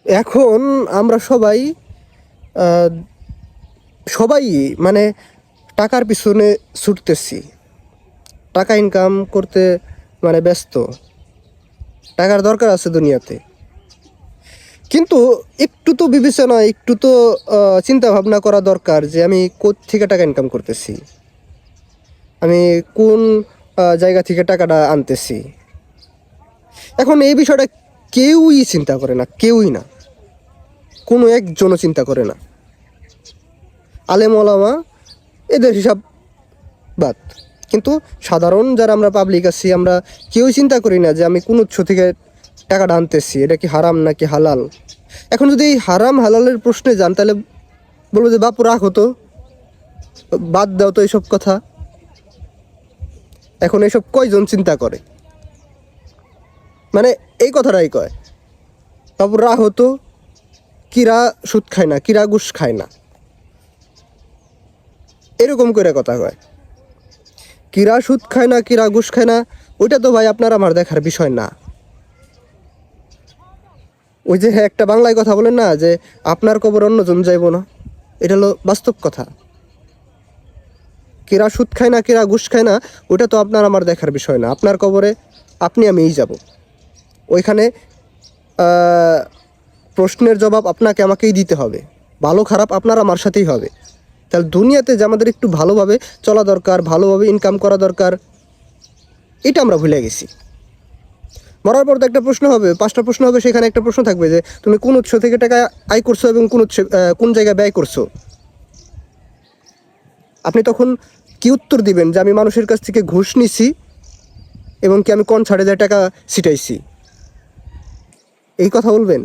এখন আমরা সবাই আহ, সবাই মানে টাকার পিছনে ছুটতেছি, টাকা ইনকাম করতে মানে ব্যস্ত, টাকার দরকার আছে দুনিয়াতে। কিন্তু একটু তো বিবেচনা, একটু তো চিন্তা ভাবনা করা দরকার যে আমি কোত্থেকে টাকা ইনকাম করতেছি, আমি কোন জায়গা থেকে টাকাটা আনতেছি। এখন এই বিষয়টা কেউই চিন্তা করে না, কেউই না, কোনো একজনও চিন্তা করে না। আলেম ওলামা এদের হিসাব বাদ, কিন্তু সাধারণ যারা আমরা পাবলিক আছি, আমরা কেউই চিন্তা করি না যে আমি কোন উৎস থেকে টাকাটা আনতেছি, এটা কি হারাম নাকি হালাল। এখন যদি এই হারাম হালালের প্রশ্নে যান তাহলে বলবো যে বাপু রাখো তো, বাদ দাও তো এইসব কথা। এখন এইসব কয়জন চিন্তা করে, মানে এই কথাটাই কয়, বাপু রাখো তো, কিরা সুদ খায় না, কিরা ঘুষ খায় না, এরকম করে কথা কয়। কিরা সুদ খায় না, কিরা ঘুষ খায় না, ওইটা তো ভাই আপনার আমার দেখার বিষয় না। ওই যে একটা বাংলায় কথা বলেন না যে আপনার কবর অন্যজন যাইব না, এটা হলো বাস্তব কথা। কিরা সুদ খায় না, কিরা ঘুষ খায় না, ওটা তো আপনার আমার দেখার বিষয় না। আপনার কবরে আপনি আমিই যাব, ওইখানে প্রশ্নের জবাব আপনাকে আমাকেই দিতে হবে, ভালো খারাপ আপনার আমার সাথেই হবে। তাহলে দুনিয়াতে যে আমাদের একটু ভালোভাবে চলা দরকার, ভালোভাবে ইনকাম করা দরকার, এটা আমরা ভুলে গেছি। মরার পর তো একটা প্রশ্ন হবে, 5টা প্রশ্ন হবে, সেখানে একটা প্রশ্ন থাকবে যে তুমি কোন উৎস থেকে টাকা আয় করছো এবং কোন জায়গায় ব্যয় করছো। আপনি তখন কি উত্তর দিবেন? যে আমি মানুষের কাছ থেকে ঘুষ নিছি এবং কি আমি ছাড়ে যায় টাকা ছিটাইছি, এই কথা বলবেন?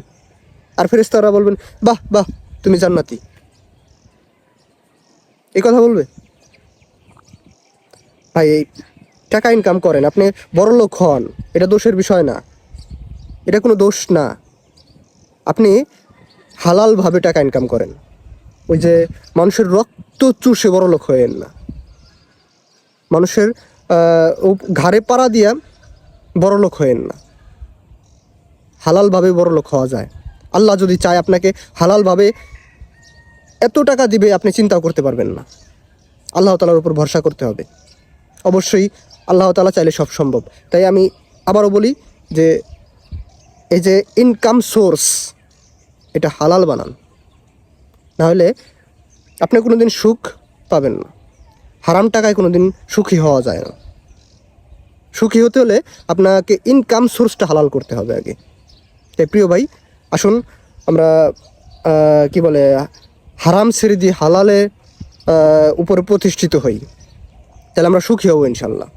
আর ফেরেশতারা বলবেন বাহ বাহ তুমি জান্নাতি, এই কথা বলবে? ভাই এই টাকা ইনকাম করেন, আপনি বড় লোক হন, এটা দোষের বিষয় না, এটা কোনো দোষ না। আপনি হালালভাবে টাকা ইনকাম করেন, ওই যে মানুষের রক্ত চুষে বড় লোক হয়েন না, মানুষের ঘাড়ে পাড়া দিয়া বড় লোক হয়েন না। হালালভাবে বড় লোক হওয়া যায়। আল্লাহ যদি চায় আপনাকে হালালভাবে এত টাকা দিবে, আপনি চিন্তাও করতে পারবেন না। আল্লাহ তাআলার উপর ভরসা করতে হবে। অবশ্যই আল্লাহ তাআলা চাইলে সব সম্ভব। তাই আমি আবারও বলি যে এই যে ইনকাম সোর্স, এটা হালাল বানান, নাহলে আপনি কোনো দিন সুখ পাবেন না। হারাম টাকায় কোনো দিন সুখী হওয়া যায় না। সুখী হতে হলে আপনাকে ইনকাম সোর্সটা হালাল করতে হবে আগে। তাই প্রিয় ভাই, আসুন আমরা কি বলে হারাম ছেড়ে দিয়ে হালালে উপরে প্রতিষ্ঠিত হই, তাহলে আমরা সুখী হব ইনশাল্লাহ।